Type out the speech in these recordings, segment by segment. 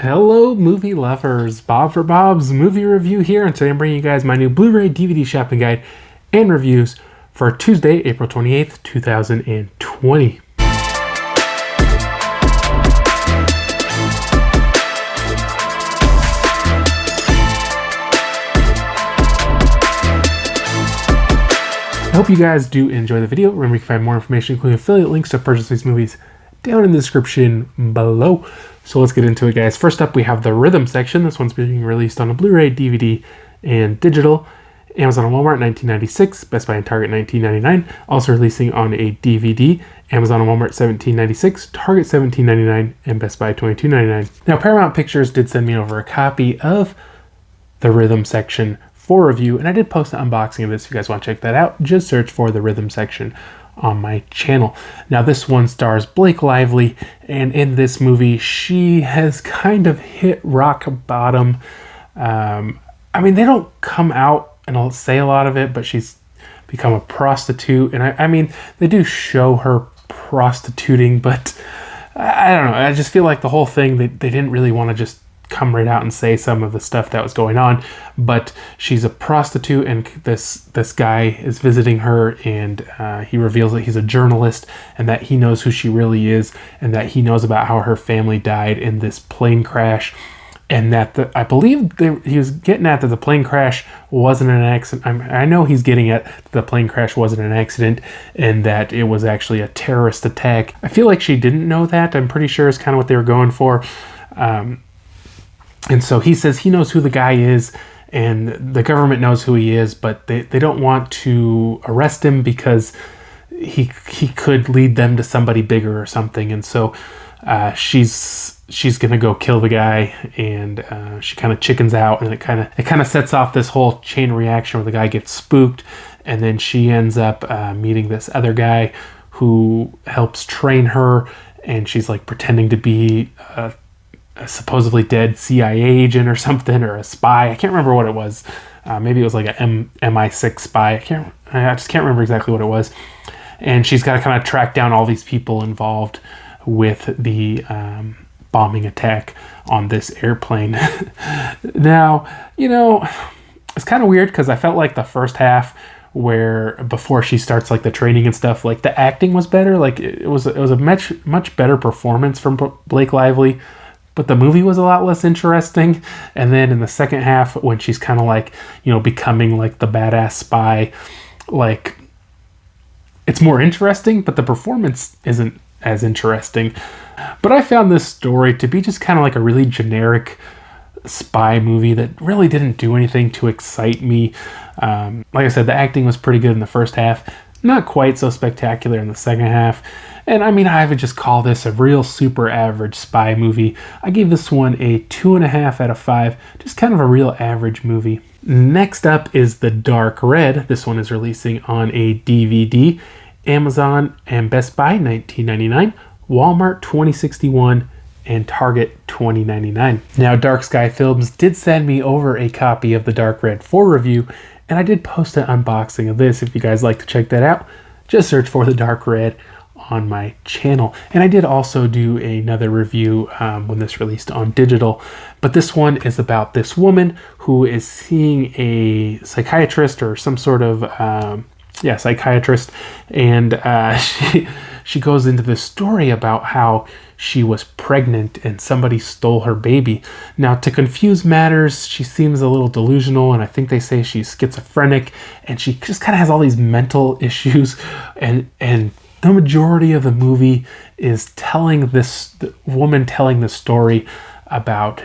Hello, movie lovers. Bob for Bob's Movie Review here, and today I'm bringing you guys my new Blu-ray DVD shopping guide and reviews for Tuesday, April 28th, 2020. I hope you guys do enjoy the video. Remember, you can find more information, including affiliate links to purchase these movies, down in the description below. So let's get into it, guys. First up, we have the Rhythm section. This one's being released on a Blu-ray, DVD, and digital. Amazon and Walmart, 1996. Best Buy and Target, 1999. Also releasing on a DVD. Amazon and Walmart, 1796. Target, 1799. And Best Buy, 2299. Now, Paramount Pictures did send me over a copy of the Rhythm section for review, and I did post an unboxing of this. If you guys want to check that out, just search for the Rhythm section on my channel. Now, this one stars Blake Lively, and in this movie, she has kind of hit rock bottom. I mean, they don't come out and I'll say a lot of it, but she's become a prostitute, and I mean, they do show her prostituting, but I don't know. I just feel like the whole thing, they didn't really want to just come right out and say some of the stuff that was going on, but she's a prostitute, and this guy is visiting her, and he reveals that he's a journalist and that he knows who she really is, and that he knows about how her family died in this plane crash, and that I believe he was getting at that the plane crash wasn't an accident. I know he's getting at that the plane crash wasn't an accident, and that it was actually a terrorist attack. I feel like she didn't know that. I'm pretty sure it's kind of what they were going for. And so he says he knows who the guy is, and the government knows who he is, but they don't want to arrest him because he could lead them to somebody bigger or something. And so she's gonna go kill the guy, and she kind of chickens out, and it kind of sets off this whole chain reaction where the guy gets spooked, and then she ends up meeting this other guy who helps train her, and she's like pretending to be a supposedly dead CIA agent or something, or a spy. I can't remember what it was. Maybe it was like a MI6 spy. I just can't remember exactly what it was. And she's got to kind of track down all these people involved with the bombing attack on this airplane. Now, you know, it's kind of weird because I felt like the first half, where before she starts like the training and stuff, like the acting was better. Like it was a much better performance from Blake Lively. But the movie was a lot less interesting. And then in the second half, when she's kind of like, you know, becoming like the badass spy, like it's more interesting, but the performance isn't as interesting. But I found this story to be just kind of like a really generic spy movie that really didn't do anything to excite me. Like I said, the acting was pretty good in the first half, not quite so spectacular in the second half. And I mean, I would just call this a real super average spy movie. I gave this one a 2.5 out of 5. Just kind of a real average movie. Next up is The Dark Red. This one is releasing on a DVD. Amazon and Best Buy, $19.99. Walmart, $20.61. And Target, $20.99. Now, Dark Sky Films did send me over a copy of The Dark Red for review, and I did post an unboxing of this. If you guys like to check that out, just search for The Dark Red on my channel. And I did also do another review when this released on digital, but this one is about this woman who is seeing a psychiatrist or some sort of psychiatrist, and she goes into this story about how she was pregnant and somebody stole her baby. Now, to confuse matters, she seems a little delusional, and I think they say she's schizophrenic, and she just kind of has all these mental issues, and the majority of the movie is the woman telling the story about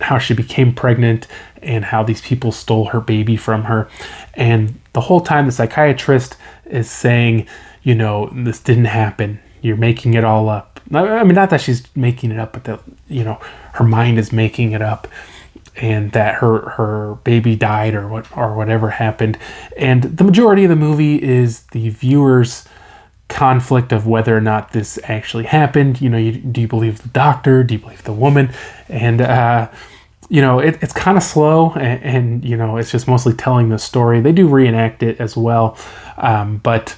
how she became pregnant and how these people stole her baby from her. And the whole time the psychiatrist is saying, you know, this didn't happen. You're making it all up. I mean, not that she's making it up, but that, you know, her mind is making it up, and that her baby died or whatever happened. And the majority of the movie is the viewer's conflict of whether or not this actually happened. You know, do you believe the doctor? Do you believe the woman? And you know, it's kind of slow, and you know, it's just mostly telling the story. They do reenact it as well, but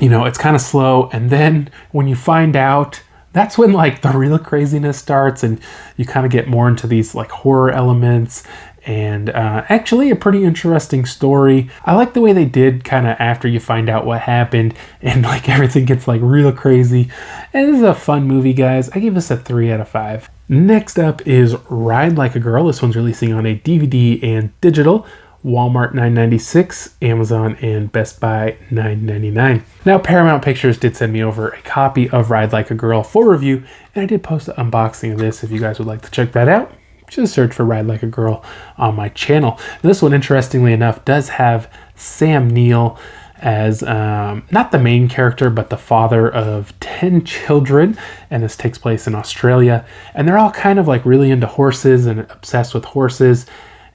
you know, it's kind of slow. And then when you find out that's when like the real craziness starts, and you kind of get more into these like horror elements, and actually a pretty interesting story. I like the way they did kind of after you find out what happened, and like everything gets like real crazy. And this is a fun movie, guys. I give this a 3 out of 5. Next up is Ride Like a Girl. This one's releasing on a DVD and digital. Walmart $9.96, Amazon and Best Buy $9.99. Now, Paramount Pictures did send me over a copy of Ride Like a Girl for review, and I did post an unboxing of this. If you guys would like to check that out, just search for Ride Like a Girl on my channel. This one, interestingly enough, does have Sam Neill as not the main character, but the father of 10 children, and this takes place in Australia, and they're all kind of like really into horses and obsessed with horses.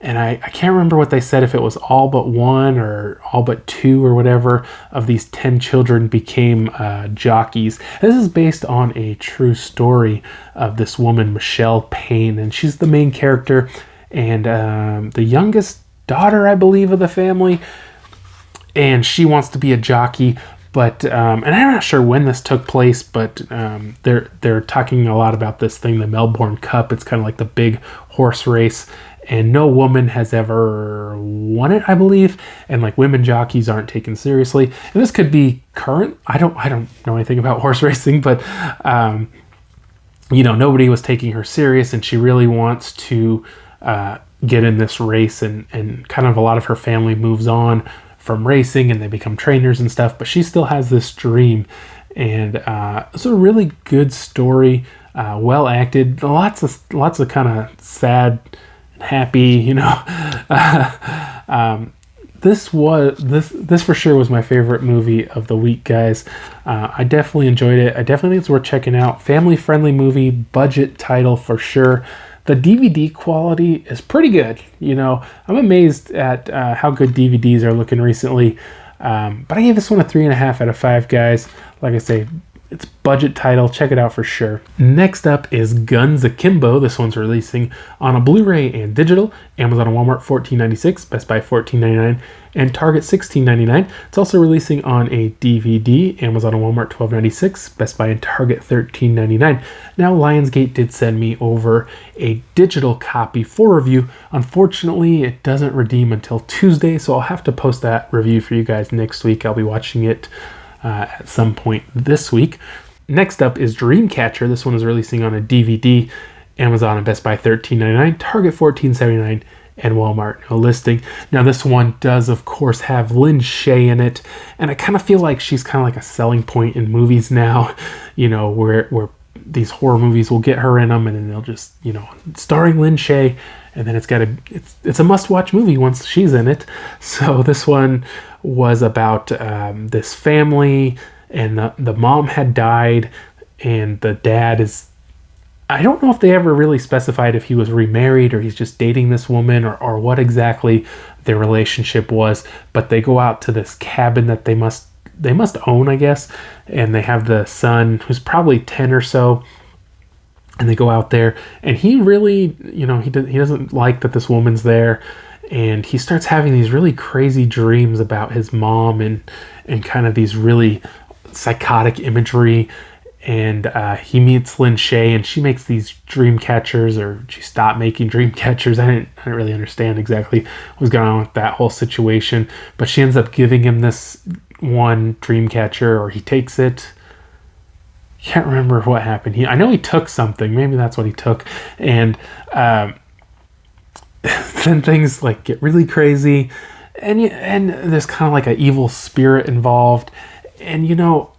And I can't remember what they said, if it was all but one or all but two or whatever of these 10 children became jockeys. This is based on a true story of this woman, Michelle Payne, and she's the main character and the youngest daughter, I believe, of the family. And she wants to be a jockey, but and I'm not sure when this took place, but they're talking a lot about this thing, the Melbourne Cup. It's kind of like the big horse race, and no woman has ever won it, I believe. And like women jockeys aren't taken seriously. And this could be current. I don't know anything about horse racing, but nobody was taking her serious, and she really wants to get in this race, and kind of a lot of her family moves on from racing and they become trainers and stuff, but she still has this dream. And it's a really good story, well acted, lots of kind of sad, happy, this for sure was my favorite movie of the week, guys. I definitely enjoyed it. I definitely think it's worth checking out. Family friendly movie, budget title for sure. The DVD quality is pretty good. I'm amazed at how good DVDs are looking recently. But I gave this one a 3.5 out of 5, guys. Like I say, it's budget title. Check it out for sure. Next up is Guns Akimbo. This one's releasing on a Blu-ray and digital. Amazon and Walmart $14.96, Best Buy $14.99, and Target $16.99. It's also releasing on a DVD. Amazon and Walmart $12.96, Best Buy and Target $13.99. Now, Lionsgate did send me over a digital copy for review. Unfortunately, it doesn't redeem until Tuesday, so I'll have to post that review for you guys next week. I'll be watching it at some point this week. Next up is Dreamcatcher. This one is releasing on a DVD. Amazon and Best Buy $13.99, Target $14.79, and Walmart no listing. Now, this one does, of course, have Lynn Shay in it, and I kind of feel like she's kind of like a selling point in movies now, where these horror movies will get her in them, and then they'll just, starring Lynn Shay, and then it's a must-watch movie once she's in it. So this one was about this family, and the mom had died, and the dad is, I don't know if they ever really specified if he was remarried or he's just dating this woman, or what exactly their relationship was, but they go out to this cabin that they must own, I guess, and they have the son who's probably 10 or so, and they go out there, and he really, he doesn't like that this woman's there, and he starts having these really crazy dreams about his mom, and kind of these really psychotic imagery. And he meets Lynn Shay, and she makes these dream catchers, or she stopped making dream catchers. I didn't really understand exactly what was going on with that whole situation, but she ends up giving him this one dream catcher, or he takes it. Can't remember what happened. I know he took something. Maybe that's what he took. And then things like get really crazy, and there's kind of like an evil spirit involved. And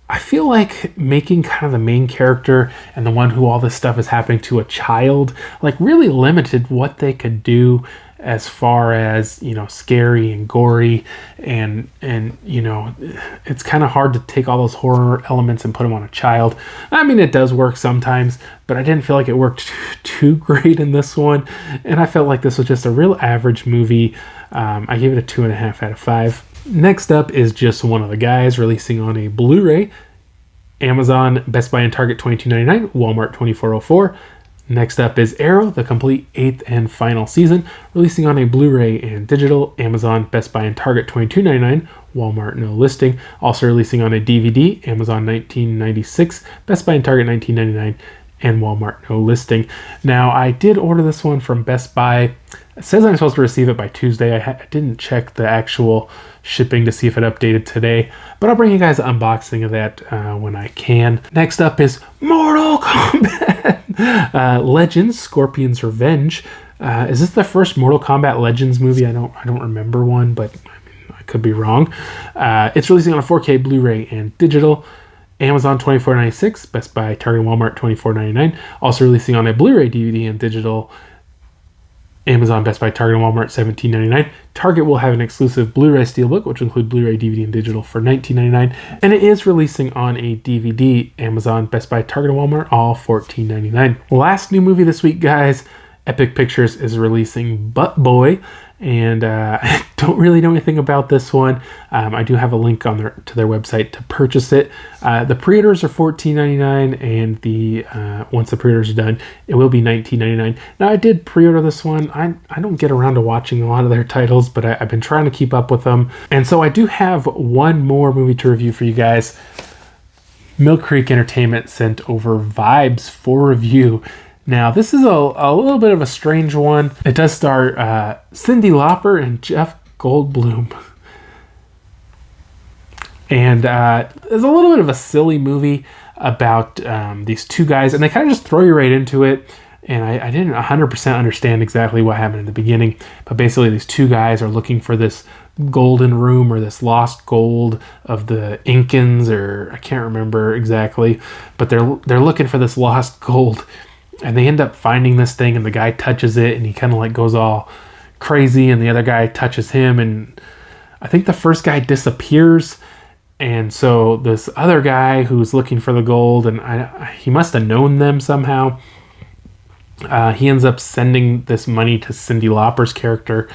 I feel like making kind of the main character and the one who all this stuff is happening to a child, like really limited what they could do as far as, scary and gory, and it's kind of hard to take all those horror elements and put them on a child. I mean, it does work sometimes, but I didn't feel like it worked too great in this one, and I felt like this was just a real average movie. I gave it a 2.5 out of 5. Next up is Just One of the Guys, releasing on a Blu-ray. Amazon, Best Buy, and Target $22.99, Walmart $24.04, Next up is Arrow, the complete 8th and final season, releasing on a Blu-ray and digital, Amazon, Best Buy, and Target $22.99, Walmart no listing. Also releasing on a DVD, Amazon $19.96, Best Buy and Target $19.99, and Walmart no listing. Now, I did order this one from Best Buy. It says I'm supposed to receive it by Tuesday. I didn't check the actual shipping to see if it updated today, but I'll bring you guys an unboxing of that when I can. Next up is Mortal Kombat Legends: Scorpion's Revenge. Is this the first Mortal Kombat Legends movie? I don't remember one, but I could be wrong. It's releasing on a 4K Blu-ray and digital. Amazon $24.96, Best Buy, Target, and Walmart $24.99. Also releasing on a Blu-ray, DVD, and digital. Amazon, Best Buy, Target, and Walmart $17.99. Target will have an exclusive Blu-ray Steelbook, which will include Blu-ray, DVD, and digital for $19.99. And it is releasing on a DVD. Amazon, Best Buy, Target, and Walmart, all $14.99. Last new movie this week, guys. Epic Pictures is releasing Butt Boy. And I don't really know anything about this one. I do have a link to their website to purchase it. The pre-orders are $14.99, and once the pre-orders are done, it will be $19.99. Now, I did pre-order this one. I don't get around to watching a lot of their titles, but I've been trying to keep up with them. And so I do have one more movie to review for you guys. Mill Creek Entertainment sent over Vibes for review. Now, this is a little bit of a strange one. It does star Cyndi Lauper and Jeff Goldblum. And it's a little bit of a silly movie about these two guys. And they kind of just throw you right into it. And I didn't 100% understand exactly what happened in the beginning. But basically, these two guys are looking for this golden room or this lost gold of the Incans, or I can't remember exactly. But they're looking for this lost gold. And they end up finding this thing, and the guy touches it, and he kind of like goes all crazy, and the other guy touches him, and I think the first guy disappears. And so this other guy who's looking for the gold, and he must have known them somehow, he ends up sending this money to Cyndi Lauper's character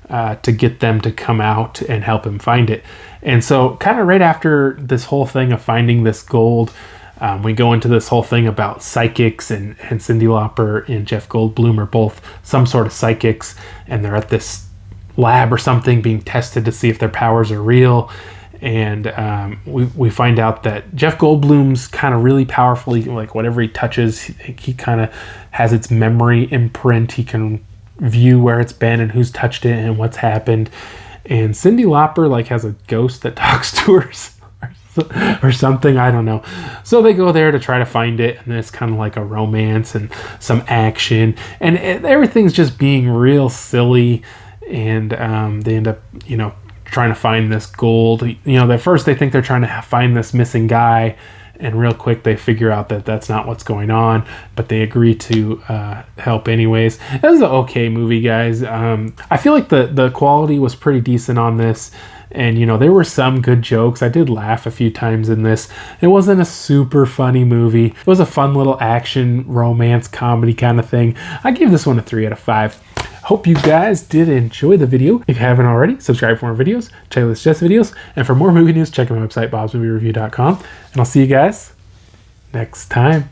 to get them to come out and help him find it. And so kind of right after this whole thing of finding this gold, we go into this whole thing about psychics, and Cyndi Lauper and Jeff Goldblum are both some sort of psychics, and they're at this lab or something being tested to see if their powers are real. And we find out that Jeff Goldblum's kind of really powerful. Like whatever he touches, he kind of has its memory imprint. He can view where it's been and who's touched it and what's happened. And Cyndi Lauper like has a ghost that talks to her or something, I don't know. So they go there to try to find it, and it's kind of like a romance and some action, and everything's just being real silly. And they end up, trying to find this gold. At first they think they're trying to find this missing guy, and real quick they figure out that that's not what's going on, but they agree to help anyways. It was an okay movie, guys. I feel like the quality was pretty decent on this. And, there were some good jokes. I did laugh a few times in this. It wasn't a super funny movie. It was a fun little action, romance, comedy kind of thing. I gave this one a 3 out of 5. Hope you guys did enjoy the video. If you haven't already, subscribe for more videos, check out the suggested videos, and for more movie news, check out my website, BobsMovieReview.com. And I'll see you guys next time.